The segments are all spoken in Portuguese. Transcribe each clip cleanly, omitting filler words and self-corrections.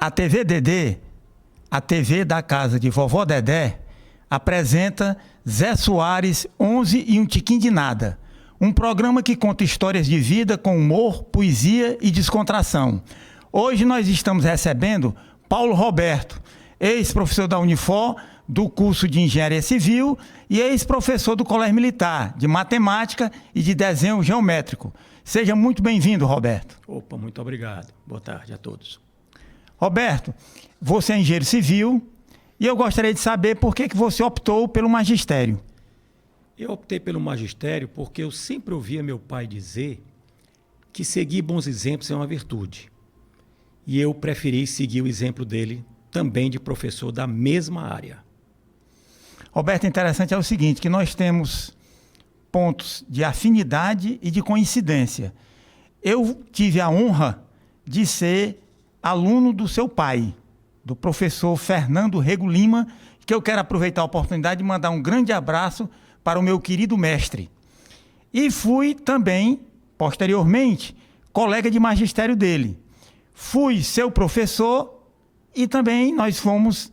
A TV Dedê, a TV da casa de Vovó Dedé, apresenta Zé Soares, 11 e um tiquinho de nada. Um programa que conta histórias de vida com humor, poesia e descontração. Hoje nós estamos recebendo Paulo Roberto, ex-professor da Unifor, do curso de Engenharia Civil e ex-professor do Colégio Militar, de Matemática e de Desenho Geométrico. Seja muito bem-vindo, Roberto. Opa, muito obrigado. Boa tarde a todos. Roberto, você é engenheiro civil e eu gostaria de saber por que você optou pelo magistério. Eu optei pelo magistério porque eu sempre ouvia meu pai dizer que seguir bons exemplos é uma virtude. E eu preferi seguir o exemplo dele, também de professor da mesma área. Roberto, interessante é o seguinte, que nós temos pontos de afinidade e de coincidência. Eu tive a honra de ser aluno do seu pai, do professor Fernando Rego Lima, que eu quero aproveitar a oportunidade de mandar um grande abraço para o meu querido mestre. E fui também, posteriormente, colega de magistério dele. Fui seu professor e também nós fomos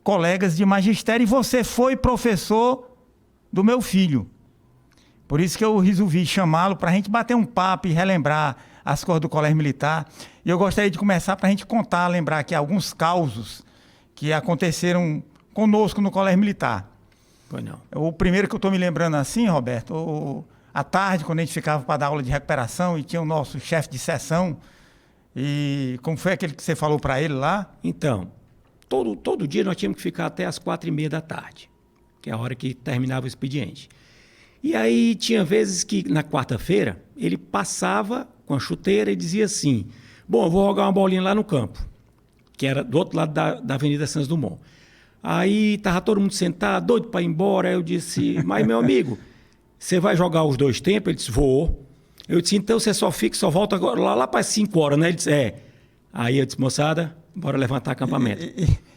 colegas de magistério e você foi professor do meu filho. Por isso que eu resolvi chamá-lo para a gente bater um papo e relembrar as coisas do Colégio Militar. E eu gostaria de começar para a gente contar, lembrar aqui alguns causos que aconteceram conosco no Colégio Militar. Pois não. O primeiro que eu estou me lembrando assim, Roberto, à tarde, quando a gente ficava para dar aula de recuperação e tinha o nosso chefe de seção, e como foi aquele que você falou para ele lá? Então, todo dia nós tínhamos que ficar até as 4h30 da tarde, que é a hora que terminava o expediente. E aí tinha vezes que na quarta-feira ele passava com a chuteira e dizia assim, bom, eu vou jogar uma bolinha lá no campo, que era do outro lado da Avenida Santos Dumont. Aí estava todo mundo sentado, doido para ir embora. Aí eu disse, mas meu amigo, você vai jogar os dois tempos? Ele disse, vou. Eu disse, então você só fica, só volta agora, lá para as 5 horas, né? Ele disse, é. Aí eu disse, moçada, bora levantar acampamento.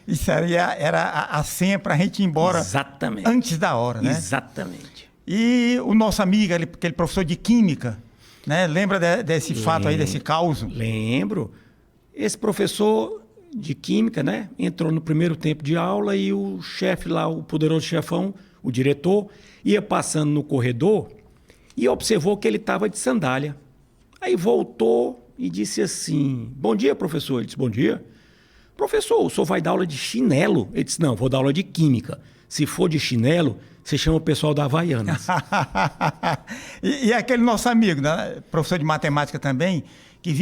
Isso era a senha para a gente ir embora. Exatamente. Antes da hora, né? Exatamente. E o nosso amigo, aquele professor de Química, né? Lembra desse fato aí, desse caos? Lembro. Esse professor de Química, né? Entrou no primeiro tempo de aula e o chefe lá, o poderoso chefão, o diretor, ia passando no corredor e observou que ele estava de sandália. Aí voltou e disse assim, bom dia, professor. Ele disse, bom dia. Professor, o senhor vai dar aula de chinelo? Ele disse, não, vou dar aula de Química. Se for de chinelo, você chama o pessoal da Havaianas. e aquele nosso amigo, né? Professor de matemática também, que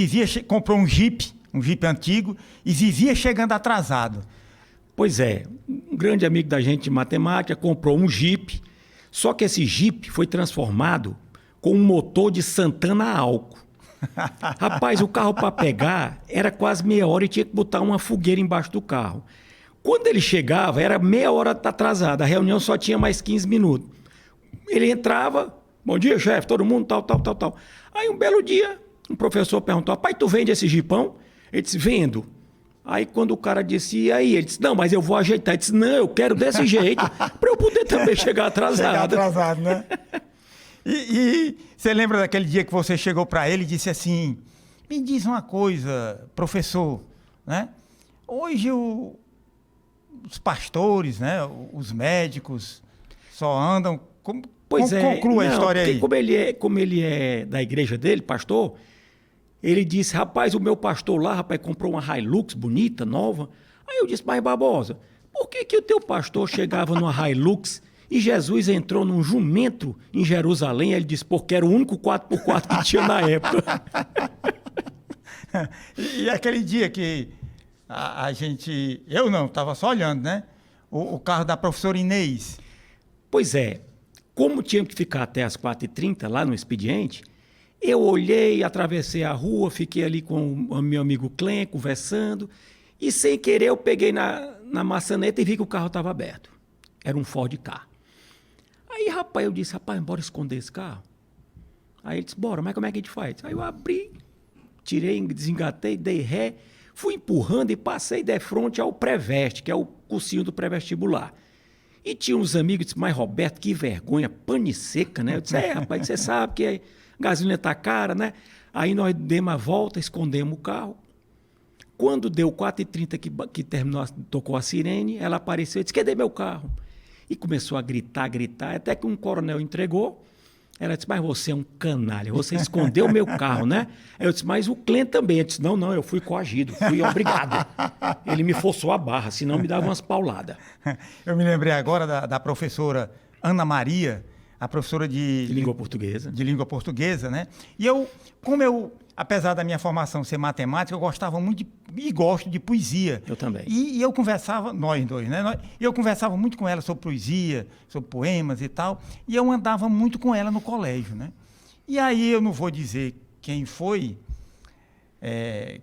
comprou um Jeep antigo, e vivia chegando atrasado. Pois é, um grande amigo da gente de matemática comprou um Jeep, só que esse Jeep foi transformado com um motor de Santana a álcool. Rapaz, o carro para pegar era quase meia hora e tinha que botar uma fogueira embaixo do carro. Quando ele chegava, era meia hora atrasada, a reunião só tinha mais 15 minutos. Ele entrava, bom dia, chefe, todo mundo, tal. Aí um belo dia, um professor perguntou, pai, tu vende esse jipão? Ele disse, vendo. Aí quando o cara disse, e aí? Ele disse, não, mas eu vou ajeitar. Ele disse, não, eu quero desse jeito, para eu poder também chegar atrasado. Chegar atrasado, né? E você lembra daquele dia que você chegou para ele e disse assim, me diz uma coisa, professor, né? Hoje os pastores, né? Os médicos só andam... Conclua a história aí. Como ele é da igreja dele, pastor... Ele disse, rapaz, o meu pastor lá, rapaz, comprou uma Hilux bonita, nova. Aí eu disse, mas Barbosa, por que o teu pastor chegava numa Hilux e Jesus entrou num jumento em Jerusalém? Aí ele disse, porque era o único 4x4 que tinha na época. E aquele dia que a gente... Eu não, estava só olhando, né? O carro da professora Inês. Pois é, como tinha que ficar até as 4h30 lá no expediente... Eu olhei, atravessei a rua, fiquei ali com o meu amigo Clem, conversando, e sem querer eu peguei na maçaneta e vi que o carro estava aberto. Era um Ford Ka. Aí, rapaz, eu disse, bora esconder esse carro? Aí ele disse, bora, mas como é que a gente faz? Aí eu abri, tirei, desengatei, dei ré, fui empurrando e passei de frente ao pré-veste, que é o cursinho do pré-vestibular. E tinha uns amigos, disse, mas Roberto, que vergonha, pane seca, né? Eu disse, rapaz, você sabe que a gasolina tá cara, né? Aí nós demos a volta, escondemos o carro. Quando deu 4h30 que terminou, tocou a sirene, ela apareceu e disse, cadê meu carro? E começou a gritar, até que um coronel entregou. Ela disse, mas você é um canalha, você escondeu o meu carro, né? Aí eu disse, mas o cliente também. Eu disse, não, eu fui coagido, fui obrigado. Ele me forçou a barra, senão me dava umas pauladas. Eu me lembrei agora da professora Ana Maria, a professora De língua portuguesa. De língua portuguesa, né? E como eu, apesar da minha formação ser matemática, eu gostava muito e gosto de poesia. Eu também. E eu conversava, nós dois, né? Eu conversava muito com ela sobre poesia, sobre poemas e tal, e eu andava muito com ela no colégio, né? E aí eu não vou dizer quem foi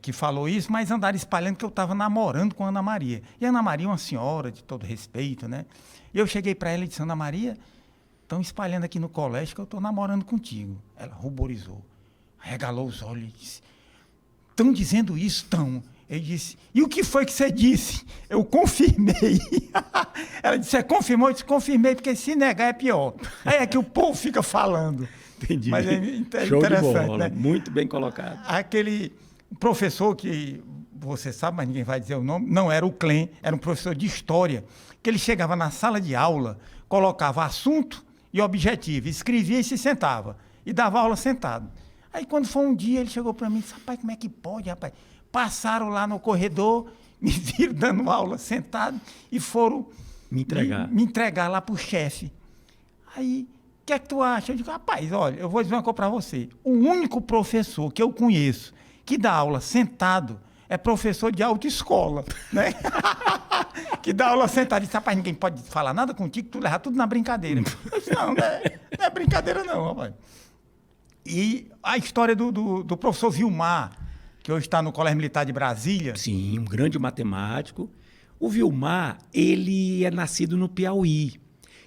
que falou isso, mas andaram espalhando que eu estava namorando com a Ana Maria. E a Ana Maria é uma senhora de todo respeito, né? E eu cheguei para ela e disse, Ana Maria, estão espalhando aqui no colégio que eu estou namorando contigo. Ela ruborizou, regalou os olhos e disse, estão dizendo isso? Estão. Ele disse, e o que foi que você disse? Eu confirmei. Ela disse, você confirmou? Eu disse, confirmei, porque se negar é pior. Aí é que o povo fica falando. Entendi. Mas é Show interessante, de bola, né? muito bem colocado. Aquele professor que você sabe, mas ninguém vai dizer o nome, não era o Clem, era um professor de história, que ele chegava na sala de aula, colocava assunto e objetivo, escrevia e se sentava, e dava aula sentado. Aí quando foi um dia, ele chegou para mim e disse, rapaz, como é que pode, rapaz? Passaram lá no corredor, me viram dando aula sentado e foram Me entregar. me entregar lá para o chefe. Aí, o que é que tu acha? Eu digo, rapaz, olha, eu vou dizer uma coisa para você. O único professor que eu conheço que dá aula sentado é professor de autoescola, né? Que dá aula sentado. E disse, rapaz, ninguém pode falar nada contigo, tu leva tudo na brincadeira. Eu disse, não é brincadeira não, rapaz. E a história do professor Vilmar, que hoje está no Colégio Militar de Brasília. Sim, um grande matemático. O Vilmar, ele é nascido no Piauí.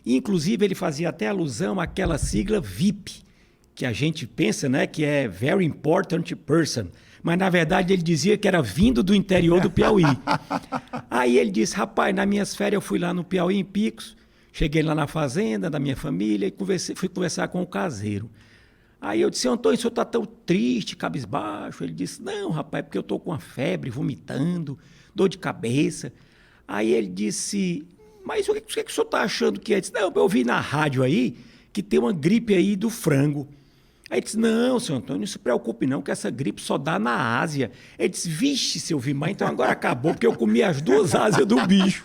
E, inclusive, ele fazia até alusão àquela sigla VIP, que a gente pensa, né, que é Very Important Person. Mas, na verdade, ele dizia que era vindo do interior do Piauí. Aí ele disse, rapaz, nas minhas férias eu fui lá no Piauí, em Picos, cheguei lá na fazenda da minha família e fui conversar com o caseiro. Aí eu disse, Antônio, o senhor está tão triste, cabisbaixo? Ele disse, não, rapaz, porque eu estou com uma febre, vomitando, dor de cabeça. Aí ele disse, mas o que o senhor está achando que é? Ele disse, não, eu ouvi na rádio aí que tem uma gripe aí do frango. Aí ele disse, não, senhor Antônio, não se preocupe não, que essa gripe só dá na Ásia. Ele disse, vixe, seu Vilmar, então agora acabou, porque eu comi as duas ásias do bicho.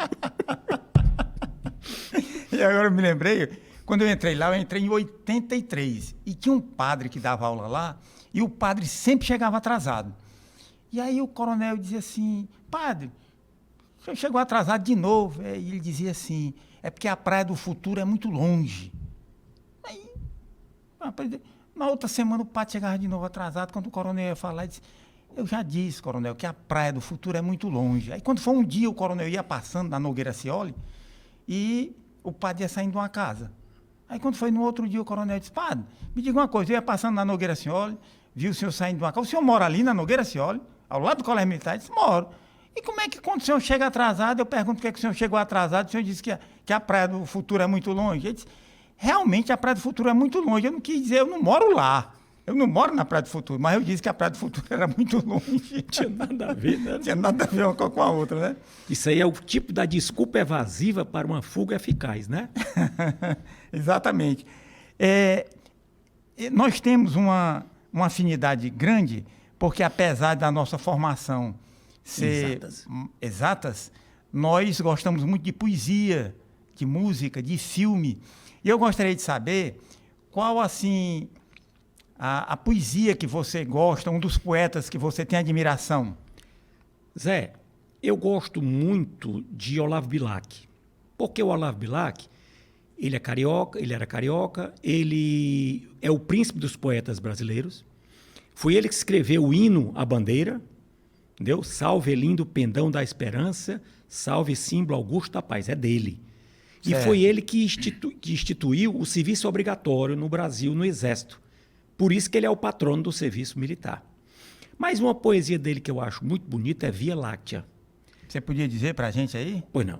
E agora eu me lembrei, quando eu entrei lá, eu entrei em 83. E tinha um padre que dava aula lá, e o padre sempre chegava atrasado. E aí o coronel dizia assim, padre, o senhor chegou atrasado de novo. E ele dizia assim, é porque a Praia do Futuro é muito longe. Aí, na outra semana o padre chegava de novo atrasado, quando o coronel ia falar, ele disse, eu já disse, coronel, que a Praia do Futuro é muito longe. Aí quando foi um dia, o coronel ia passando na Nogueira Scioli, e o padre ia saindo de uma casa. Aí quando foi no outro dia, o coronel disse, padre, me diga uma coisa, eu ia passando na Nogueira Scioli, vi o senhor saindo de uma casa, o senhor mora ali na Nogueira Scioli, ao lado do Colégio Militar? Ele disse, moro. E como é que quando o senhor chega atrasado, eu pergunto por que o senhor chegou atrasado, o senhor disse que a Praia do Futuro é muito longe? Ele disse, realmente a Praia do Futuro é muito longe. Eu não quis dizer, eu não moro lá. Eu não moro na Praia do Futuro, mas eu disse que a Praia do Futuro era muito longe. Tinha nada a ver, né? Tinha nada a ver uma com a outra, né? Isso aí é o tipo da desculpa evasiva para uma fuga eficaz, né? Exatamente. Nós temos uma afinidade grande, porque apesar da nossa formação ser exatas, nós gostamos muito de poesia, de música, de filme. E eu gostaria de saber qual, assim, a poesia que você gosta, um dos poetas que você tem admiração. Zé, eu gosto muito de Olavo Bilac. Porque o Olavo Bilac, ele era carioca, ele é o príncipe dos poetas brasileiros. Foi ele que escreveu o hino à bandeira, entendeu? Salve lindo pendão da esperança, salve símbolo augusto da paz, é dele. Certo. E foi ele que instituiu o serviço obrigatório no Brasil, no Exército. Por isso que ele é o patrono do serviço militar. Mas uma poesia dele que eu acho muito bonita é Via Láctea. Você podia dizer para a gente aí? Pois não.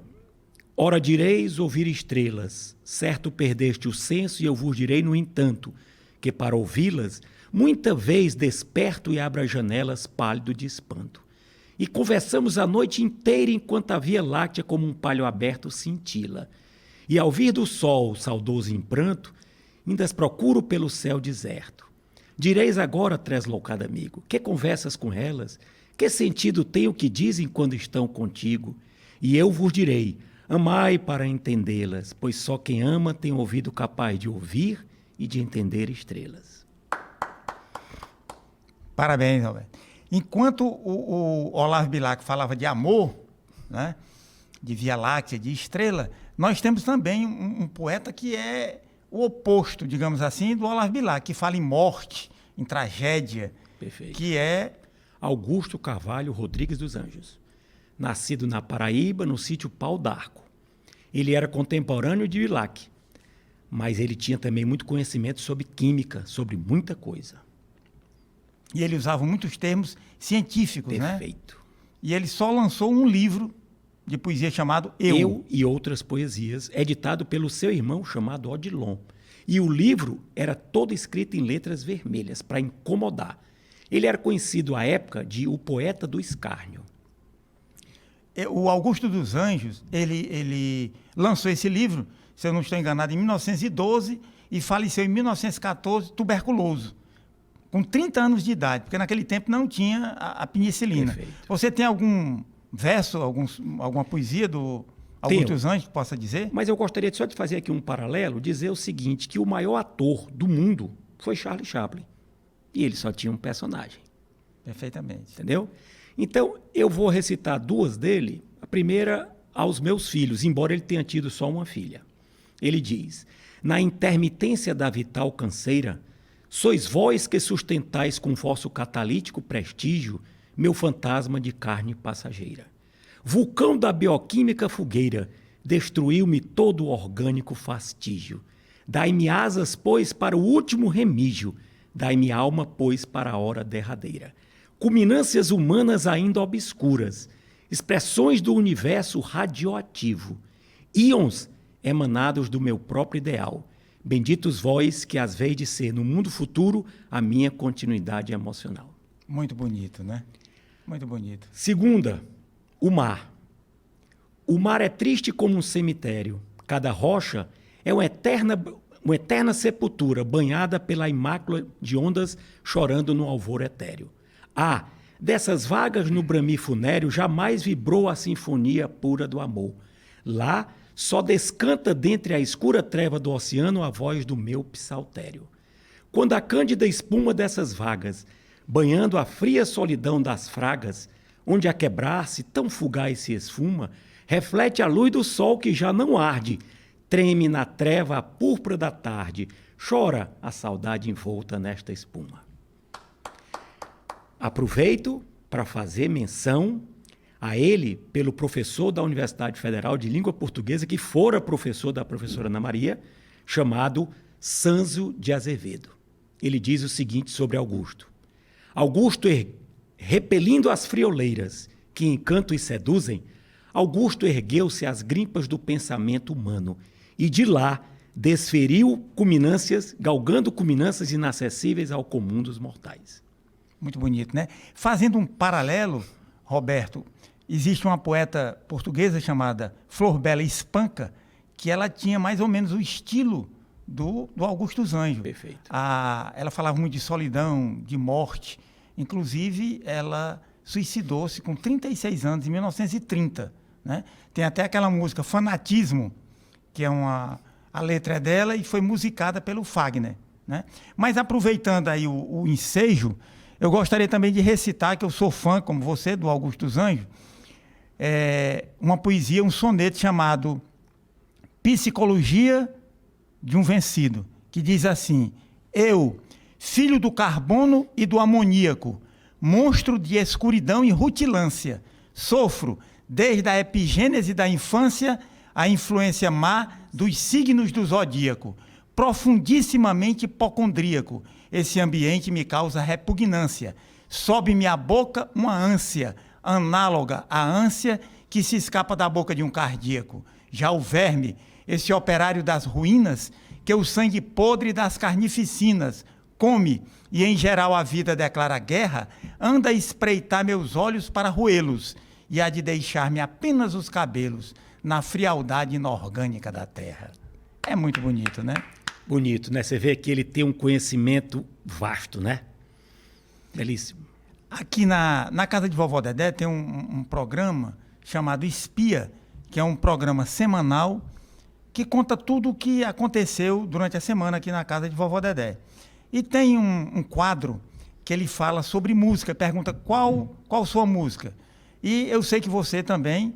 Ora direis ouvir estrelas, certo perdeste o senso e eu vos direi, no entanto, que para ouvi-las, muita vez desperto e abro as janelas pálido de espanto. E conversamos a noite inteira enquanto a Via Láctea como um palho aberto cintila. E ao vir do sol, saudoso em pranto, ainda as procuro pelo céu deserto. Direis agora, tresloucado amigo, que conversas com elas? Que sentido tem o que dizem quando estão contigo? E eu vos direi, amai para entendê-las, pois só quem ama tem ouvido capaz de ouvir e de entender estrelas. Parabéns, Roberto. Enquanto o Olavo Bilac falava de amor, né, de Via Láctea, de estrela, nós temos também um poeta que é o oposto, digamos assim, do Olavo Bilac, que fala em morte, em tragédia. Perfeito. Que é Augusto Carvalho Rodrigues dos Anjos. Nascido na Paraíba, no sítio Pau d'Arco. Ele era contemporâneo de Bilac, mas ele tinha também muito conhecimento sobre química, sobre muita coisa. E ele usava muitos termos científicos, né? Perfeito. E ele só lançou um livro de poesia chamado Eu e Outras Poesias, editado pelo seu irmão chamado Odilon. E o livro era todo escrito em letras vermelhas, para incomodar. Ele era conhecido à época de o poeta do escárnio. O Augusto dos Anjos, ele lançou esse livro, se eu não estou enganado, em 1912 e faleceu em 1914, tuberculoso, com 30 anos de idade, porque naquele tempo não tinha a penicilina. Perfeito. Você tem algum verso, alguma poesia do Augusto dos Anjos que possa dizer? Mas eu gostaria só de fazer aqui um paralelo, dizer o seguinte, que o maior ator do mundo foi Charlie Chaplin. E ele só tinha um personagem. Perfeitamente. Entendeu? Então, eu vou recitar duas dele. A primeira, aos meus filhos, embora ele tenha tido só uma filha. Ele diz, na intermitência da vital canseira, sois vós que sustentais com vosso catalítico prestígio meu fantasma de carne passageira. Vulcão da bioquímica fogueira, destruiu-me todo o orgânico fastígio. Dai-me asas, pois, para o último remígio, dai-me alma, pois, para a hora derradeira. Culminâncias humanas ainda obscuras, expressões do universo radioativo, íons emanados do meu próprio ideal. Benditos vós que às vezes de ser no mundo futuro a minha continuidade emocional. Muito bonito, né? Muito bonito. Segunda, o mar. O mar é triste como um cemitério. Cada rocha é uma eterna sepultura banhada pela imácula de ondas chorando no alvor etéreo. Ah, dessas vagas no bramir funéreo jamais vibrou a sinfonia pura do amor. Lá só descanta dentre a escura treva do oceano a voz do meu psaltério. Quando a cândida espuma dessas vagas, banhando a fria solidão das fragas, onde a quebrar-se tão fugaz se esfuma, reflete a luz do sol que já não arde, treme na treva a púrpura da tarde, chora a saudade envolta nesta espuma. Aproveito para fazer menção a ele pelo professor da Universidade Federal de Língua Portuguesa, que fora professor da professora Ana Maria, chamado Sanzo de Azevedo. Ele diz o seguinte sobre Augusto. Augusto, repelindo as frioleiras que encantam e seduzem, Augusto ergueu-se às grimpas do pensamento humano e de lá desferiu culminâncias, galgando culminâncias inacessíveis ao comum dos mortais. Muito bonito, né? Fazendo um paralelo, Roberto, existe uma poeta portuguesa chamada Flor Bela Espanca, que ela tinha mais ou menos o estilo do Augusto dos Anjos. Perfeito. Ela falava muito de solidão, de morte. Inclusive, ela suicidou-se com 36 anos, em 1930. Né? Tem até aquela música Fanatismo, que a letra é dela e foi musicada pelo Fagner. Né? Mas aproveitando aí o ensejo, eu gostaria também de recitar, que eu sou fã, como você, do Augusto dos Anjos, uma poesia, um soneto chamado Psicologia de um Vencido, que diz assim: eu, filho do carbono e do amoníaco, monstro de escuridão e rutilância, sofro, desde a epigênese da infância, a influência má dos signos do zodíaco, profundissimamente hipocondríaco. Esse ambiente me causa repugnância. Sobe-me à boca uma ânsia, análoga à ânsia que se escapa da boca de um cardíaco. Já o verme, esse operário das ruínas, que o sangue podre das carnificinas come e em geral a vida declara guerra, anda a espreitar meus olhos para roê-los e há de deixar-me apenas os cabelos na frialdade inorgânica da terra. É muito bonito, né? Bonito, né? Você vê que ele tem um conhecimento vasto, né? Belíssimo. Aqui na casa de Vovó Dedé tem um programa chamado Espia, que é um programa semanal que conta tudo o que aconteceu durante a semana aqui na casa de Vovó Dedé. E tem um quadro que ele fala sobre música, pergunta qual sua música. E eu sei que você também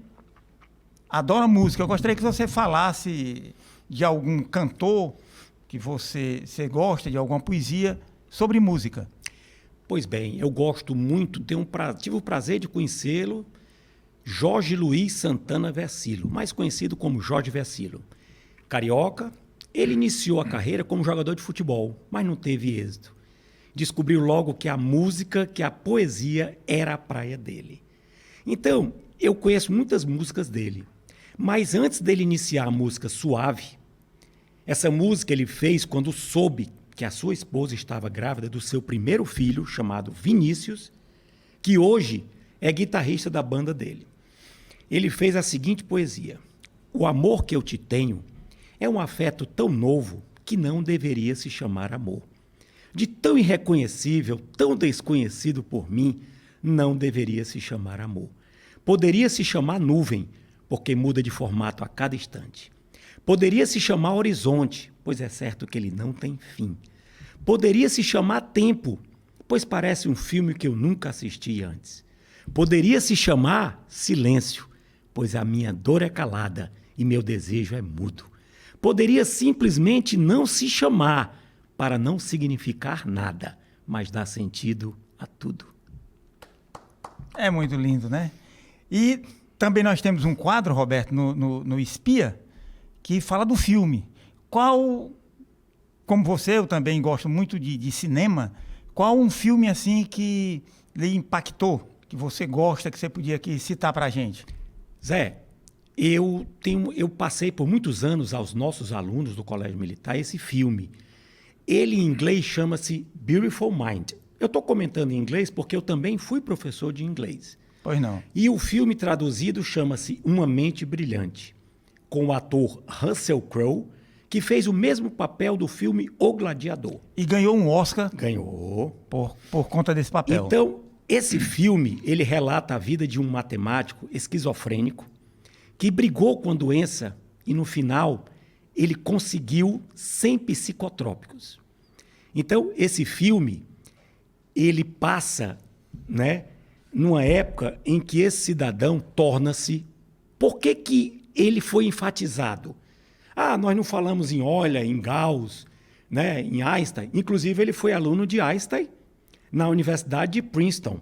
adora música. Eu gostaria que você falasse de algum cantor que você gosta, de alguma poesia, sobre música. Pois bem, eu gosto muito, tive o prazer de conhecê-lo, Jorge Luiz Santana Versilo, mais conhecido como Jorge Versilo. Carioca, ele iniciou a carreira como jogador de futebol, mas não teve êxito. Descobriu logo que a música, que a poesia era a praia dele. Então, eu conheço muitas músicas dele, mas antes dele iniciar a música Suave, essa música ele fez quando soube que a sua esposa estava grávida do seu primeiro filho, chamado Vinícius, que hoje é guitarrista da banda dele. Ele fez a seguinte poesia: o amor que eu te tenho é um afeto tão novo que não deveria se chamar amor. De tão irreconhecível, tão desconhecido por mim, não deveria se chamar amor. Poderia se chamar nuvem, porque muda de formato a cada instante. Poderia se chamar horizonte, pois é certo que ele não tem fim. Poderia se chamar tempo, pois parece um filme que eu nunca assisti antes. Poderia se chamar silêncio, pois a minha dor é calada e meu desejo é mudo. Poderia simplesmente não se chamar, para não significar nada, mas dar sentido a tudo. É muito lindo, né? E também nós temos um quadro, Roberto, no Espia, que fala do filme. Como você, eu também gosto muito de cinema, qual um filme assim que lhe impactou, que você gosta, que você podia aqui citar pra gente? Zé, eu passei por muitos anos aos nossos alunos do Colégio Militar esse filme. Ele em inglês chama-se Beautiful Mind. Eu estou comentando em inglês porque eu também fui professor de inglês. Pois não. E o filme traduzido chama-se Uma Mente Brilhante, com o ator Russell Crowe, que fez o mesmo papel do filme O Gladiador. E ganhou um Oscar. Ganhou. Por conta desse papel. Então, esse filme, ele relata a vida de um matemático esquizofrênico que brigou com a doença e, no final, ele conseguiu 100 psicotrópicos. Então, esse filme, ele passa, né, numa época em que esse cidadão torna-se... Por que ele foi enfatizado? Nós não falamos em Euler, em Gauss, né, em Einstein. Inclusive, ele foi aluno de Einstein na Universidade de Princeton,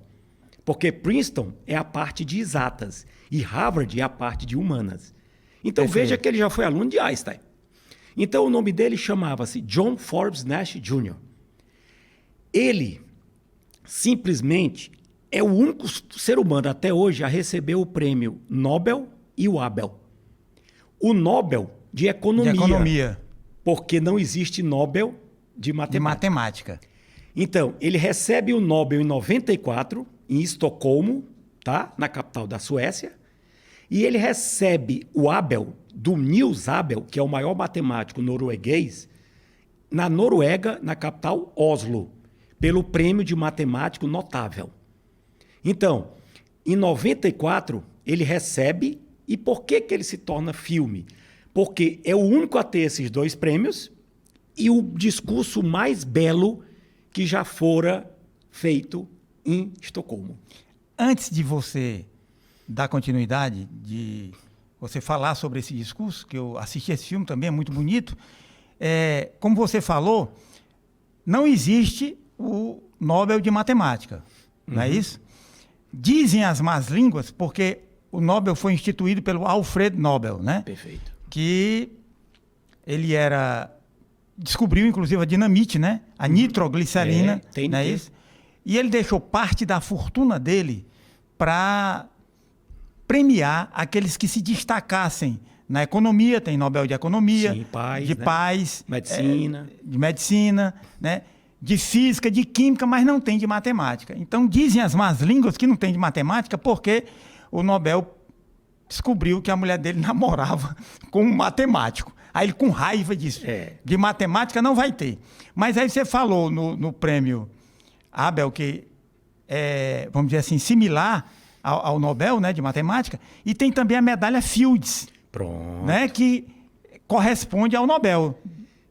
porque Princeton é a parte de exatas e Harvard é a parte de humanas. Então, veja que ele já foi aluno de Einstein. Então, o nome dele chamava-se John Forbes Nash Jr. Ele, simplesmente, é o único ser humano até hoje a receber o prêmio Nobel e o Abel. O Nobel de Economia. Porque não existe Nobel de Matemática. De Matemática. Então, ele recebe o Nobel em 94, em Estocolmo, tá? Na capital da Suécia. E ele recebe o Abel, do Niels Abel, que é o maior matemático norueguês, na Noruega, na capital Oslo, pelo prêmio de matemático notável. Então, em 94, ele recebe, e por que ele se torna filme? Porque é o único a ter esses dois prêmios e o discurso mais belo que já fora feito em Estocolmo. Antes de você dar continuidade, de você falar sobre esse discurso, que eu assisti esse filme também, é muito bonito, como você falou, não existe o Nobel de Matemática, não é isso? Dizem as más línguas, porque o Nobel foi instituído pelo Alfred Nobel, né? Perfeito. Que ele descobriu, inclusive, a dinamite, né? A nitroglicerina, não é isso? E ele deixou parte da fortuna dele para premiar aqueles que se destacassem na economia, tem Nobel de Economia, sim, paz, de né? paz, Medicina. de medicina, né? de física, de química, mas não tem de matemática. Então, dizem as más línguas que não tem de matemática porque o Nobel descobriu que a mulher dele namorava com um matemático. Aí ele, com raiva, disse, de matemática não vai ter. Mas aí você falou no prêmio Abel, que é, vamos dizer assim, similar ao Nobel, né, de matemática, e tem também a medalha Fields, né, que corresponde ao Nobel.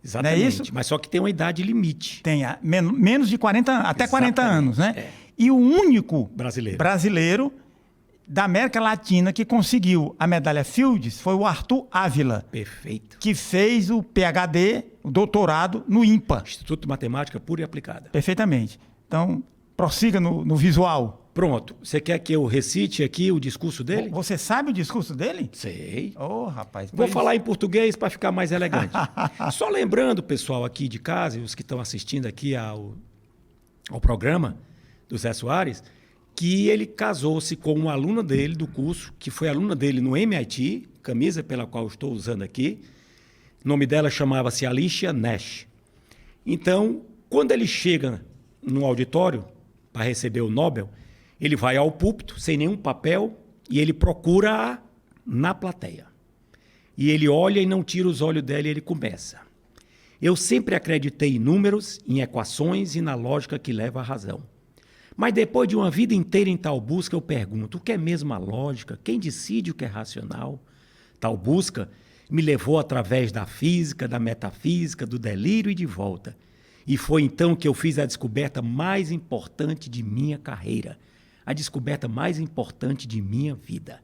Exatamente, não é isso? Mas só que tem uma idade limite. Tem menos de 40 anos, até 40 anos, né? É. E o único brasileiro da América Latina que conseguiu a medalha Fields foi o Arthur Ávila. Perfeito. Que fez o PhD, o doutorado, no INPA. Instituto de Matemática Pura e Aplicada. Perfeitamente. Então, prossiga no visual. Pronto. Você quer que eu recite aqui o discurso dele? Você sabe o discurso dele? Sei. Ô, rapaz. Vou falar em português para ficar mais elegante. Só lembrando, pessoal aqui de casa e os que estão assistindo aqui ao programa do Zé Soares, que ele casou-se com uma aluna dele do curso, que foi aluna dele no MIT, camisa pela qual eu estou usando aqui. O nome dela chamava-se Alicia Nash. Então, quando ele chega no auditório para receber o Nobel, ele vai ao púlpito, sem nenhum papel, e ele procura na plateia. E ele olha e não tira os olhos dela e ele começa. Eu sempre acreditei em números, em equações e na lógica que leva à razão. Mas depois de uma vida inteira em tal busca, eu pergunto, o que é mesmo a lógica? Quem decide o que é racional? Tal busca me levou através da física, da metafísica, do delírio e de volta. E foi então que eu fiz a descoberta mais importante de minha carreira, a descoberta mais importante de minha vida.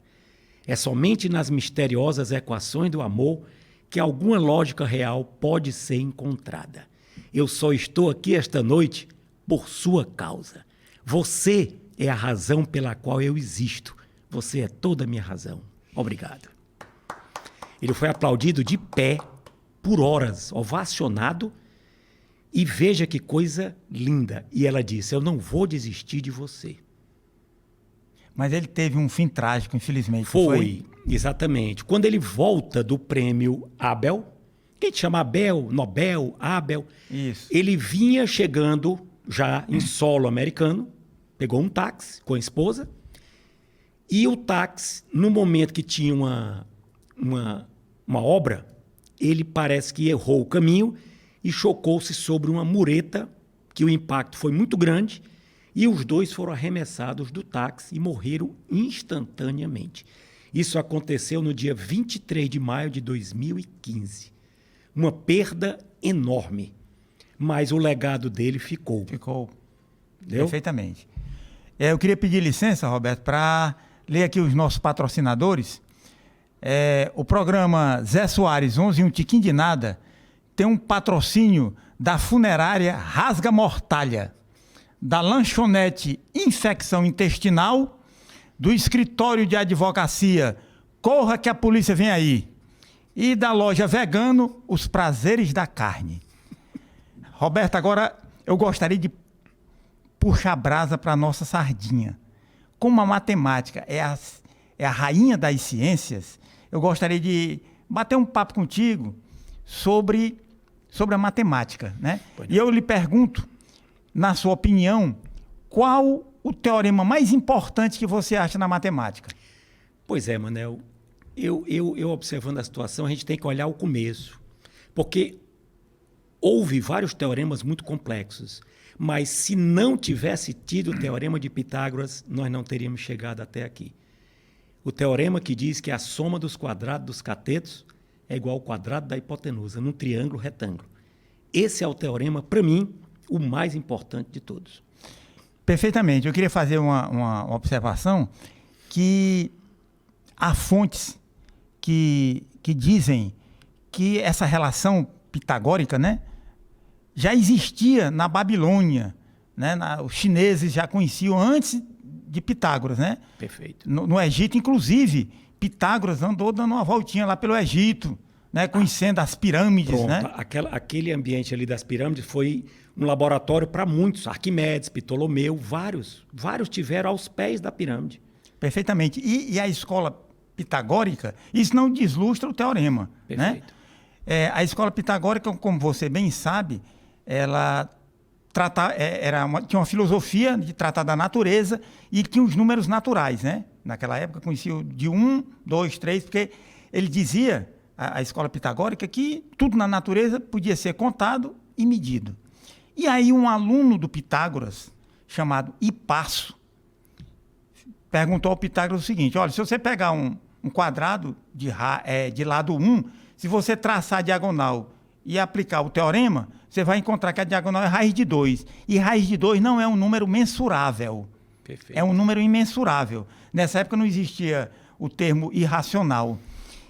É somente nas misteriosas equações do amor que alguma lógica real pode ser encontrada. Eu só estou aqui esta noite por sua causa. Você é a razão pela qual eu existo. Você é toda a minha razão. Obrigado. Ele foi aplaudido de pé por horas, ovacionado, e veja que coisa linda. E ela disse, eu não vou desistir de você. Mas ele teve um fim trágico, infelizmente. Foi, exatamente. Quando ele volta do prêmio Abel, que a gente chama Abel, Nobel, Abel, isso. Ele vinha chegando já em solo americano, pegou um táxi com a esposa, e o táxi, no momento que tinha uma obra, ele parece que errou o caminho e chocou-se sobre uma mureta, que o impacto foi muito grande, e os dois foram arremessados do táxi e morreram instantaneamente. Isso aconteceu no dia 23 de maio de 2015. Uma perda enorme, mas o legado dele ficou. Ficou. Entendeu? Perfeitamente. Eu queria pedir licença, Roberto, para ler aqui os nossos patrocinadores. O programa Zé Soares 11 e um Tiquinho de Nada tem um patrocínio da funerária Rasga Mortalha, da lanchonete Infecção Intestinal, do escritório de advocacia Corra que a Polícia Vem Aí e da loja Vegano Os Prazeres da Carne. Roberto, agora eu gostaria de puxar a brasa para a nossa sardinha. Como a matemática é a rainha das ciências, eu gostaria de bater um papo contigo sobre a matemática, né? E eu lhe pergunto, na sua opinião, qual o teorema mais importante que você acha na matemática? Pois é, Manel. Eu observando a situação, a gente tem que olhar o começo. Porque houve vários teoremas muito complexos. Mas se não tivesse tido o teorema de Pitágoras, nós não teríamos chegado até aqui. O teorema que diz que a soma dos quadrados dos catetos é igual ao quadrado da hipotenusa, num triângulo retângulo. Esse é o teorema, para mim, o mais importante de todos. Perfeitamente. Eu queria fazer uma observação que há fontes que dizem que essa relação pitagórica, né, já existia na Babilônia, né? Os chineses já conheciam antes de Pitágoras, né? Perfeito. No Egito, inclusive, Pitágoras andou dando uma voltinha lá pelo Egito, né? Conhecendo as pirâmides. Pronto, né? Aquele ambiente ali das pirâmides foi um laboratório para muitos. Arquimedes, Ptolomeu, vários tiveram aos pés da pirâmide. Perfeitamente. E a escola pitagórica, isso não deslustra o teorema. Perfeito. Né? A escola pitagórica, como você bem sabe, ela tinha uma filosofia de tratar da natureza e tinha os números naturais, né? Naquela época conhecia o de 1, 2, 3, porque ele dizia, a escola pitagórica, que tudo na natureza podia ser contado e medido. E aí um aluno do Pitágoras, chamado Hipasso, perguntou ao Pitágoras o seguinte: olha, se você pegar um quadrado de lado 1, se você traçar a diagonal e aplicar o teorema, você vai encontrar que a diagonal é raiz de 2. E raiz de 2 não é um número mensurável. Perfeito. É um número imensurável. Nessa época não existia o termo irracional.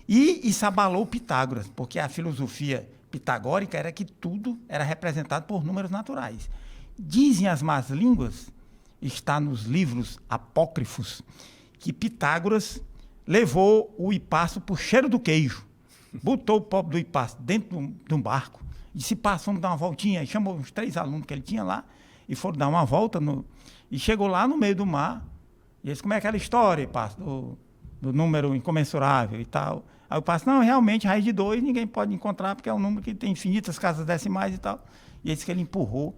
E isso abalou Pitágoras, porque a filosofia pitagórica era que tudo era representado por números naturais. Dizem as más línguas, está nos livros apócrifos, que Pitágoras levou o Hipasso por cheiro do queijo. Botou o pobre do Hipasso dentro de um barco, disse: passa, vamos dar uma voltinha. E chamou os 3 alunos que ele tinha lá e foram dar uma volta. E chegou lá no meio do mar. E disse: como é aquela história, Hipasso, do número incomensurável e tal? Aí o Hipasso: não, realmente, raiz de 2 ninguém pode encontrar, porque é um número que tem infinitas casas decimais e tal. E ele disse que ele empurrou,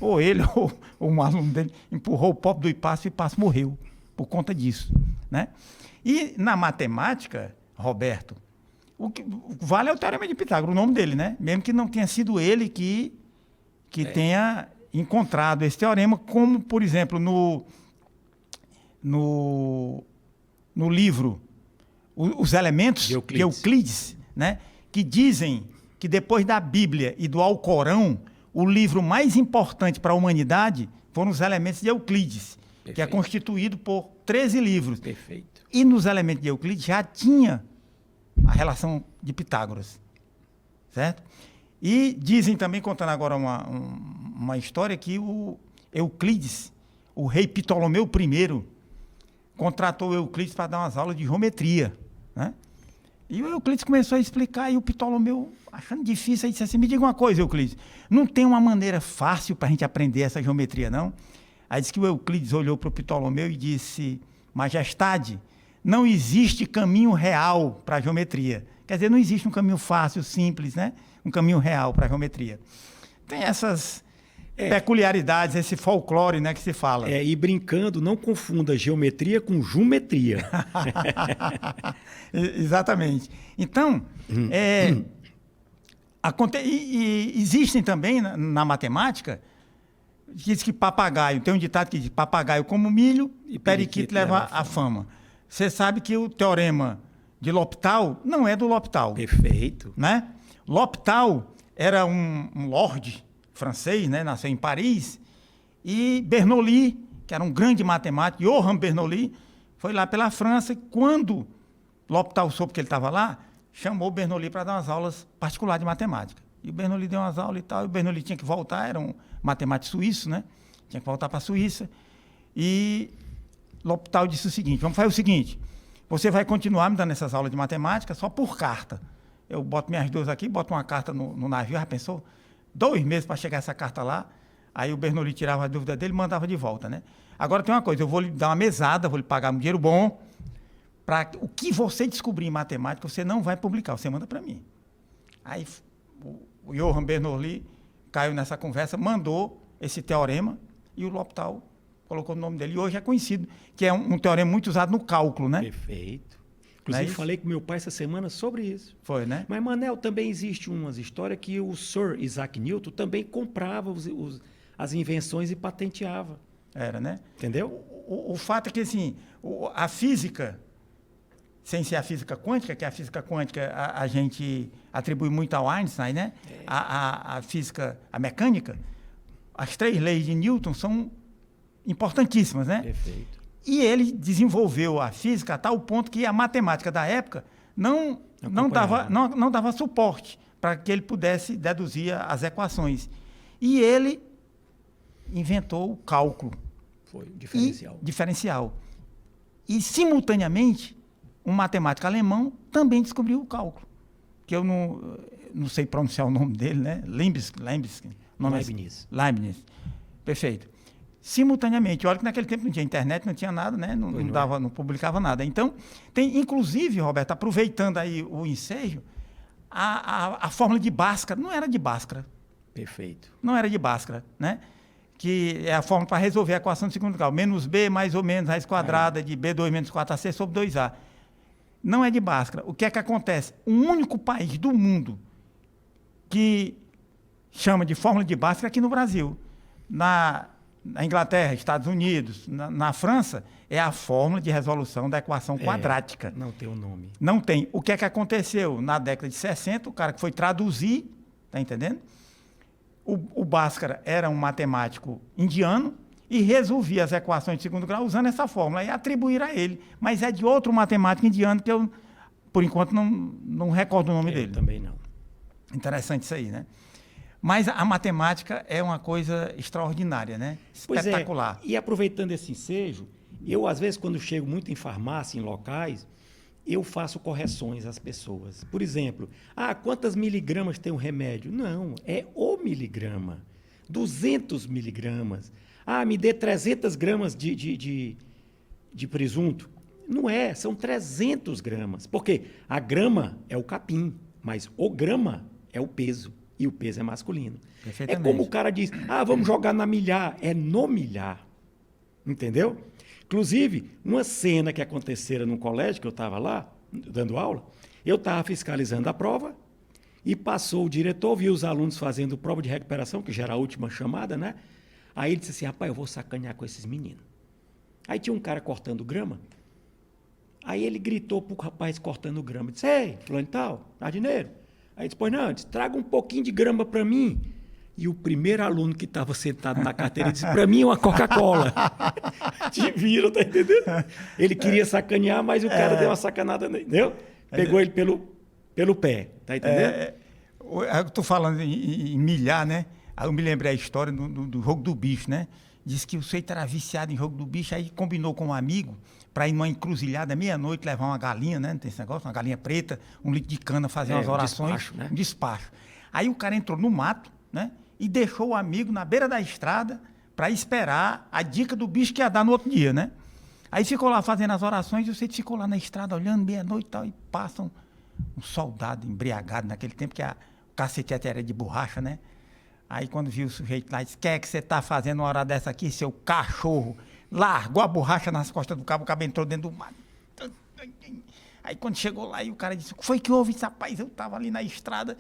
ou ele, ou um aluno dele, empurrou o pobre do Hipasso e o Hipasso morreu por conta disso, né? E na matemática, Roberto, o que vale é o Teorema de Pitágoras, o nome dele, né? Mesmo que não tenha sido ele que tenha encontrado esse teorema, como, por exemplo, no livro Os Elementos de Euclides, né? Que dizem que depois da Bíblia e do Alcorão, o livro mais importante para a humanidade foram os Elementos de Euclides, perfeito, que é constituído por 13 livros. Perfeito. E nos Elementos de Euclides já tinha a relação de Pitágoras, certo? E dizem também, contando agora uma história, que o Euclides, o rei Ptolomeu I, contratou o Euclides para dar umas aulas de geometria, né? E o Euclides começou a explicar, e o Ptolomeu, achando difícil, aí disse assim: me diga uma coisa, Euclides, não tem uma maneira fácil para a gente aprender essa geometria, não? Aí disse que o Euclides olhou para o Ptolomeu e disse: majestade, não existe caminho real para a geometria. Quer dizer, não existe um caminho fácil, simples, né? Um caminho real para a geometria. Tem essas peculiaridades, esse folclore, né, que se fala. E brincando, não confunda geometria com geometria. Exatamente. Então, existem também na matemática, diz que papagaio, tem um ditado que diz: papagaio como milho e periquito leva a fama. Você sabe que o teorema de L'Hopital não é do L'Hopital. Perfeito. Né? L'Hopital era um lorde francês, né? Nasceu em Paris, e Bernoulli, que era um grande matemático, Johann Bernoulli, foi lá pela França, e quando L'Hopital soube que ele estava lá, chamou o Bernoulli para dar umas aulas particulares de matemática. E o Bernoulli deu umas aulas e tal, e o Bernoulli tinha que voltar, era um matemático suíço, né? Tinha que voltar para a Suíça, e L'Hopital disse o seguinte: vamos fazer o seguinte, você vai continuar me dando essas aulas de matemática só por carta. Eu boto minhas 2 aqui, boto uma carta no navio. Já pensou? 2 meses para chegar essa carta lá. Aí o Bernoulli tirava a dúvida dele e mandava de volta, né? Agora tem uma coisa: eu vou lhe dar uma mesada, vou lhe pagar um dinheiro bom, para o que você descobrir em matemática, você não vai publicar, você manda para mim. Aí o Johann Bernoulli caiu nessa conversa, mandou esse teorema, e o L'Hopital colocou o nome dele. E hoje é conhecido, que é um teorema muito usado no cálculo, né? Perfeito. Inclusive, falei com meu pai essa semana sobre isso. Foi, né? Mas, Manel, também existe umas histórias que o Sir Isaac Newton também comprava as invenções e patenteava. Era, né? Entendeu? O fato é que, assim, a física, sem ser a física quântica, que a física quântica a gente atribui muito ao Einstein, né? A física, a mecânica, as 3 leis de Newton são importantíssimas, né? Perfeito. E ele desenvolveu a física a tal ponto que a matemática da época não dava suporte para que ele pudesse deduzir as equações. E ele inventou o cálculo. Foi diferencial. Diferencial. E, simultaneamente, um matemático alemão também descobriu o cálculo. Que eu não sei pronunciar o nome dele, né? Leibniz. Leibniz. Perfeito. Simultaneamente. Olha que naquele tempo não tinha internet, não tinha nada, né? Não publicava nada. Então, tem, inclusive, Roberto, aproveitando aí o ensejo, a fórmula de Bhaskara não era de Bhaskara. Perfeito. Não era de Bhaskara, né? que é a fórmula para resolver a equação de segundo grau. Menos B mais ou menos raiz quadrada de B2 menos 4AC sobre 2A. Não é de Bhaskara. O que é que acontece? O único país do mundo que chama de fórmula de Bhaskara é aqui no Brasil. Na Inglaterra, Estados Unidos, na França, é a fórmula de resolução da equação quadrática. Não tem um nome. Não tem. O que é que aconteceu? Na década de 60, o cara que foi traduzir, tá entendendo? O Bhaskara era um matemático indiano e resolvia as equações de segundo grau usando essa fórmula e atribuíram a ele. Mas é de outro matemático indiano que eu, por enquanto, não recordo o nome dele. Também não. Interessante isso aí, né? Mas a matemática é uma coisa extraordinária, né? Espetacular. E aproveitando esse ensejo, eu, às vezes, quando chego muito em farmácia, em locais, eu faço correções às pessoas. Por exemplo, quantas miligramas tem um remédio? Não, é o miligrama. 200 miligramas. Me dê 300 gramas de presunto. Não é, são 300 gramas. Porque a grama é o capim, mas o grama é o peso. E o peso é masculino. É como o cara diz, vamos jogar na milhar. É no milhar. Entendeu? Inclusive, uma cena que acontecera num colégio, que eu estava lá, dando aula, eu estava fiscalizando a prova e passou o diretor, viu os alunos fazendo prova de recuperação, que já era a última chamada, né? Aí ele disse assim, rapaz, eu vou sacanear com esses meninos. Aí tinha um cara cortando grama, aí ele gritou pro rapaz cortando grama, disse, ei, fulano e tal, jardineiro. Aí disse, pois não, disse, traga um pouquinho de grama para mim. E o primeiro aluno que estava sentado na carteira disse, para mim é uma Coca-Cola. Te viram, tá entendendo? Ele queria sacanear, mas o cara deu uma sacanada, entendeu? Pegou ele pelo pé, tá entendendo? Eu estou falando em milhar, né? Aí eu me lembrei a história do jogo do bicho, né? Disse que o sujeito era viciado em jogo do bicho, aí combinou com um amigo para ir numa encruzilhada meia-noite, levar uma galinha, né? Não tem esse negócio? Uma galinha preta, um litro de cana, fazer umas orações. Despacho, né? Um despacho. Aí o cara entrou no mato, né? E deixou o amigo na beira da estrada para esperar a dica do bicho que ia dar no outro dia, né? Aí ficou lá fazendo as orações e você ficou lá na estrada olhando meia-noite e tal, e passa um soldado embriagado naquele tempo, que o cacetete era de borracha, né? Aí quando viu o sujeito lá, disse, que é que você está fazendo uma hora dessa aqui, seu cachorro? Largou a borracha nas costas do cabo, o cabo entrou dentro do mato. Aí quando chegou lá, e o cara disse, o que foi que houve? Rapaz, eu estava ali na estrada,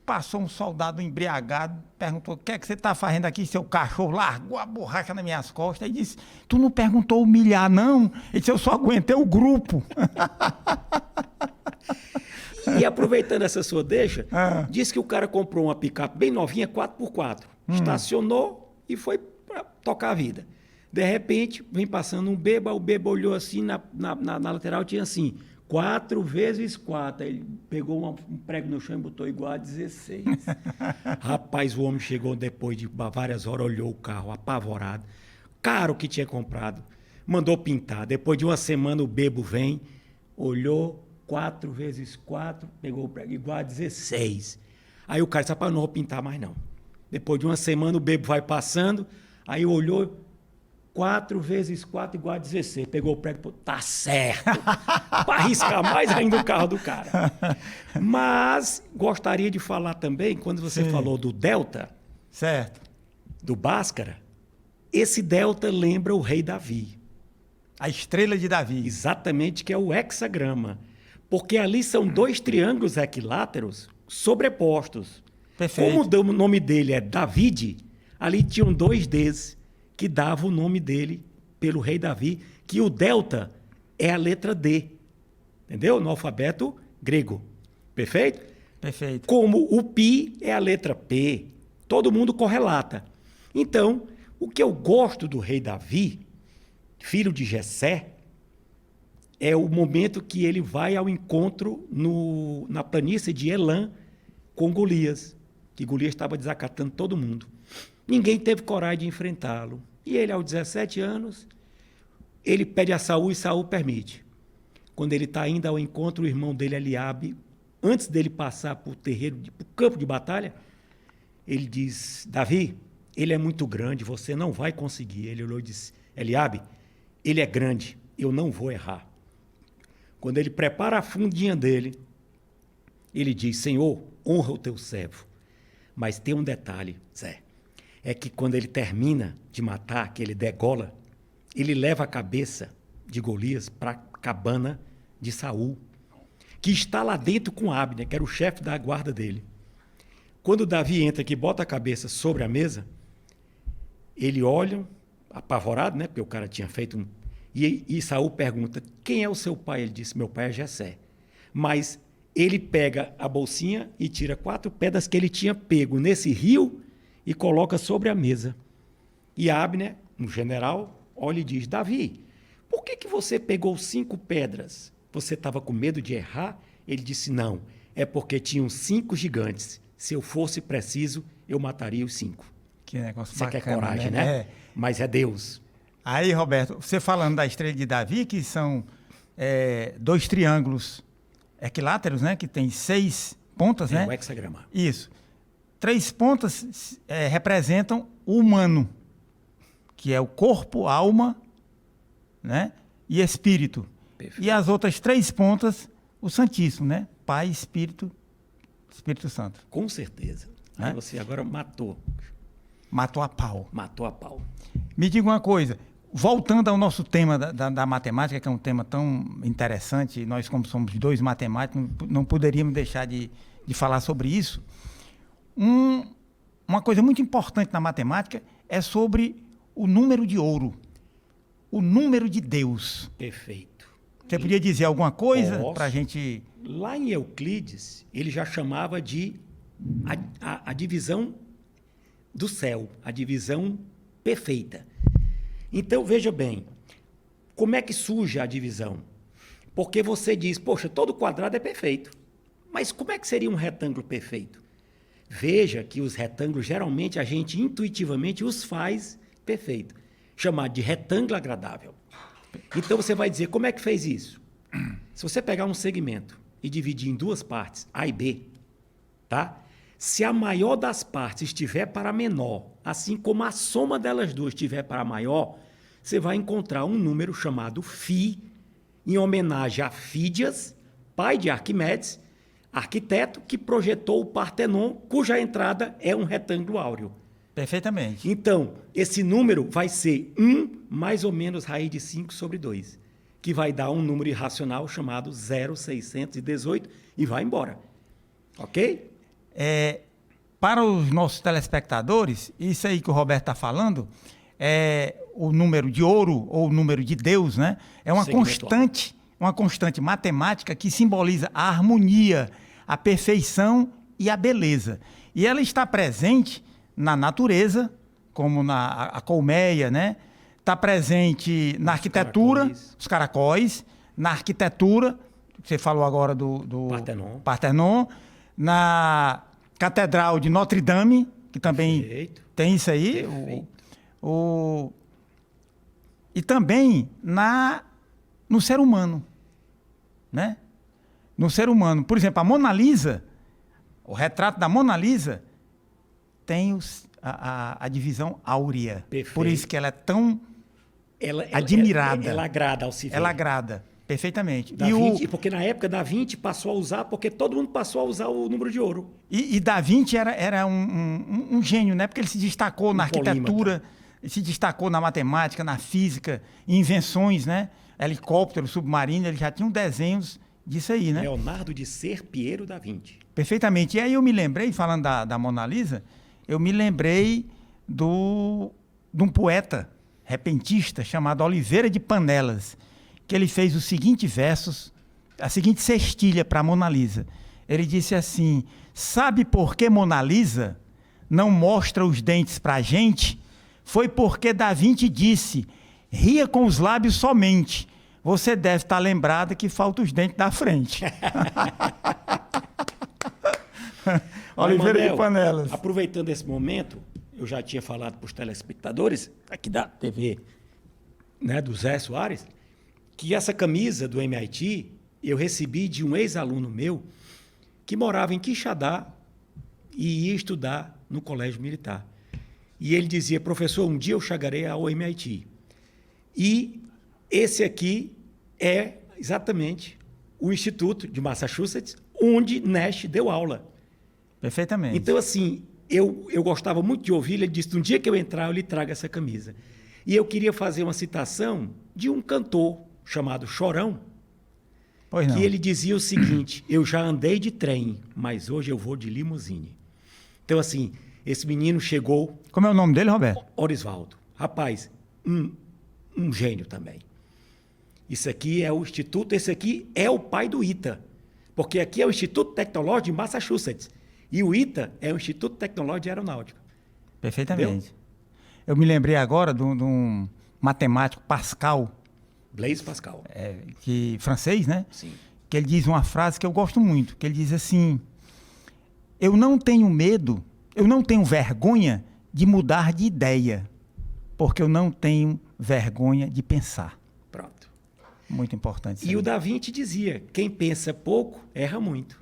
passou um soldado embriagado, perguntou, o que é que você está fazendo aqui, seu cachorro? Largou a borracha nas minhas costas e disse, tu não perguntou humilhar, não? Ele disse, eu só aguentei o grupo. E aproveitando essa sua deixa, disse que o cara comprou uma picape bem novinha, 4x4. Estacionou e foi para tocar a vida. De repente, vem passando um bêbado, o bêbado olhou assim, na lateral tinha assim, 4 vezes 4. Aí ele pegou um prego no chão e botou igual a 16. Rapaz, o homem chegou depois de várias horas, olhou o carro apavorado. Caro que tinha comprado. Mandou pintar. Depois de uma semana, o bebo vem, olhou 4 vezes 4, pegou o prego igual a 16. Aí o cara disse, rapaz, não vou pintar mais não. Depois de uma semana, o bebo vai passando, aí olhou 4 vezes 4 igual a 16. Pegou o prego, tá certo. Para arriscar mais ainda o carro do cara. Mas gostaria de falar também, quando você falou do delta, certo, do Bhaskara, esse delta lembra o rei Davi. A estrela de Davi. Exatamente, que é o hexagrama. Porque ali são 2 triângulos equiláteros sobrepostos. Perfeito. Como o nome dele é David, ali tinham 2 Ds que davam o nome dele pelo rei Davi, que o delta é a letra D, entendeu? No alfabeto grego. Perfeito? Perfeito. Como o pi é a letra P, todo mundo correlata. Então, o que eu gosto do rei Davi, filho de Jessé, é o momento que ele vai ao encontro na planície de Elã com Golias, que Golias estava desacatando todo mundo. Ninguém teve coragem de enfrentá-lo. E ele, aos 17 anos, ele pede a Saul e Saul permite. Quando ele está indo ao encontro, o irmão dele, Eliabe, antes dele passar para o campo de batalha, ele diz, Davi, ele é muito grande, você não vai conseguir. Ele olhou e disse, Eliabe, ele é grande, eu não vou errar. Quando ele prepara a fundinha dele, ele diz, Senhor, honra o teu servo. Mas tem um detalhe, Zé. é que quando ele termina de matar, que ele degola, ele leva a cabeça de Golias para a cabana de Saul, que está lá dentro com Abner, que era o chefe da guarda dele. Quando Davi entra aqui, bota a cabeça sobre a mesa, ele olha, apavorado, né? Porque o cara tinha feito um... E Saul pergunta, quem é o seu pai? Ele disse, meu pai é Jessé. Mas ele pega a bolsinha e tira 4 pedras que ele tinha pego nesse rio e coloca sobre a mesa. E Abner, um general, olha e diz, Davi, por que você pegou 5 pedras? Você estava com medo de errar? Ele disse, não, é porque tinham 5 gigantes. Se eu fosse preciso, eu mataria os 5. Que negócio Isso bacana, aqui é coragem, né? É. Mas é Deus. Aí, Roberto, você falando da estrela de Davi, que são 2 triângulos equiláteros, né? Que tem 6 pontas, né? É o hexagrama. Isso. 3 pontas representam o humano, que é o corpo, alma, né? E espírito. Perfeito. E as outras 3 pontas, o Santíssimo, né? Pai, Espírito Santo. Com certeza. É? Aí você agora matou. Matou a pau. Matou a pau. Me diga uma coisa, voltando ao nosso tema da matemática, que é um tema tão interessante, nós como somos 2 matemáticos, não poderíamos deixar de falar sobre isso. Uma coisa muito importante na matemática é sobre o número de ouro, o número de Deus. Perfeito. Você podia dizer alguma coisa para a Posso. gente... Lá em Euclides, ele já chamava de a divisão do céu, a divisão perfeita. Então, veja bem, como é que surge a divisão? Porque você diz, poxa, todo quadrado é perfeito. Mas como é que seria um retângulo perfeito? Veja que os retângulos, geralmente, a gente intuitivamente os faz perfeito. Chamado de retângulo agradável. Então, você vai dizer, como é que fez isso? Se você pegar um segmento e dividir em 2 partes, A e B, tá? Se a maior das partes estiver para a menor, assim como a soma delas duas estiver para a maior, você vai encontrar um número chamado φ, em homenagem a Fídias, pai de Arquimedes, arquiteto que projetou o Partenon, cuja entrada é um retângulo áureo. Perfeitamente. Então, esse número vai ser 1 mais ou menos raiz de 5 sobre 2, que vai dar um número irracional chamado 0,618 e vai embora. Ok? Para os nossos telespectadores, isso aí que o Roberto está falando, o número de ouro ou o número de Deus, né? É uma constante matemática que simboliza a harmonia, a perfeição e a beleza. E ela está presente na natureza, como a colmeia, né? Está presente na arquitetura, os caracóis, na arquitetura, você falou agora do Partenon, na Catedral de Notre Dame, que também Perfeito. tem isso aí. E também no ser humano, né? No ser humano. Por exemplo, a Mona Lisa, o retrato da Mona Lisa tem a divisão áurea. Perfeito. Por isso que ela é tão admirada. Ela agrada ao se ver. Ela agrada, perfeitamente. Porque na época Da Vinci passou a usar, porque todo mundo passou a usar o número de ouro. E Da Vinci era um gênio, né? Porque ele se destacou na arquitetura, se destacou na matemática, na física, em invenções, né? Helicóptero, submarino, ele já tinha desenhos disso aí, né? Leonardo de Ser Piero da Vinci. Perfeitamente. E aí eu me lembrei, falando da Mona Lisa, eu me lembrei de um poeta repentista chamado Oliveira de Panelas, que ele fez os seguintes versos, a seguinte cestilha para a Mona Lisa. Ele disse assim: sabe por que Mona Lisa não mostra os dentes para a gente? Foi porque Da Vinci disse: ria com os lábios somente. Você deve estar lembrada que falta os dentes da frente. Oliveira Manel, de Panelas. Aproveitando esse momento, eu já tinha falado para os telespectadores aqui da TV, né, do Zé Soares, que essa camisa do MIT eu recebi de um ex-aluno meu que morava em Quixadá e ia estudar no colégio militar. E ele dizia: professor, um dia eu chegarei ao MIT. E esse aqui é exatamente o Instituto de Massachusetts, onde Nash deu aula. Perfeitamente. Então, assim, eu gostava muito de ouvir, ele disse, no dia que eu entrar, eu lhe trago essa camisa. E eu queria fazer uma citação de um cantor chamado Chorão, Pois não. que ele dizia o seguinte, eu já andei de trem, mas hoje eu vou de limusine. Então, assim, esse menino chegou... Como é o nome dele, Roberto? Orisvaldo. Rapaz, um gênio também. Isso aqui é o Instituto, esse aqui é o pai do ITA, porque aqui é o Instituto Tecnológico de Massachusetts, e o ITA é o Instituto Tecnológico de Aeronáutica. Perfeitamente. Entendeu? Eu me lembrei agora de um matemático, Pascal, Blaise Pascal. francês, né? Sim. Que ele diz uma frase que eu gosto muito, que ele diz assim, eu não tenho medo, eu não tenho vergonha de mudar de ideia, porque eu não tenho vergonha de pensar. Pronto. Muito importante. Isso E aí. o Da Vinci dizia, quem pensa pouco, erra muito.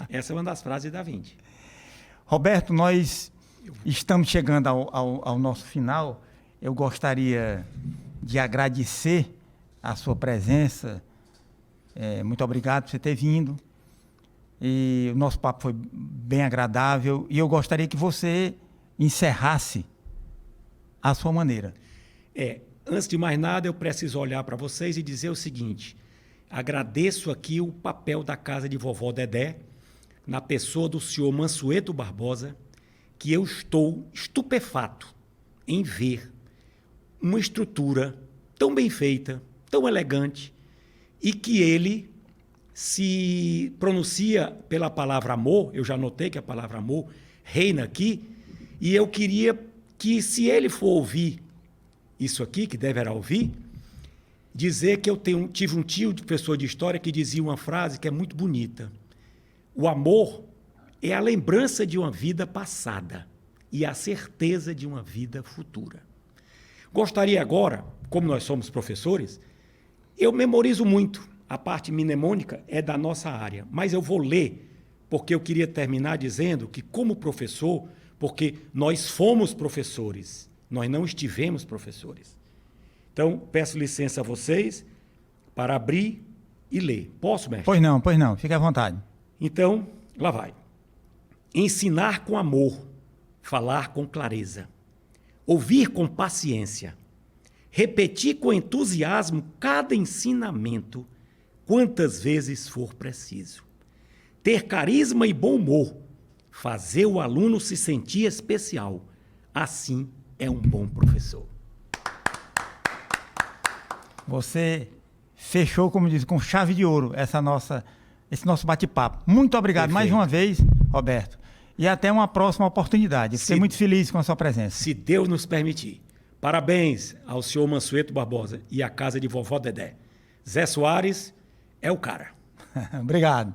Essa é uma das frases de Da Vinci. Roberto, nós estamos chegando ao nosso final. Eu gostaria de agradecer a sua presença. Muito obrigado por você ter vindo. E o nosso papo foi bem agradável. E eu gostaria que você encerrasse à sua maneira. Antes de mais nada, eu preciso olhar para vocês e dizer o seguinte, agradeço aqui o papel da casa de vovó Dedé, na pessoa do senhor Mansueto Barbosa, que eu estou estupefato em ver uma estrutura tão bem feita, tão elegante, e que ele se pronuncia pela palavra amor, eu já notei que a palavra amor reina aqui, e eu queria que, se ele for ouvir isso aqui, que deverá ouvir, dizer que eu tive um tio de professor de história que dizia uma frase que é muito bonita. O amor é a lembrança de uma vida passada e a certeza de uma vida futura. Gostaria agora, como nós somos professores, eu memorizo muito. A parte mnemônica é da nossa área, mas eu vou ler, porque eu queria terminar dizendo que, como professor, porque nós fomos professores, nós não estivemos professores. Então, peço licença a vocês para abrir e ler. Posso, mestre? Pois não, fique à vontade. Então, lá vai. Ensinar com amor, falar com clareza, ouvir com paciência, repetir com entusiasmo cada ensinamento, quantas vezes for preciso. Ter carisma e bom humor, fazer o aluno se sentir especial. Assim é um bom professor. Você fechou, como diz, com chave de ouro esse nosso bate-papo. Muito obrigado mais uma vez, Roberto. E até uma próxima oportunidade. Fiquei muito feliz com a sua presença. Se Deus nos permitir. Parabéns ao senhor Mansueto Barbosa e à casa de vovó Dedé. Zé Soares é o cara. Obrigado.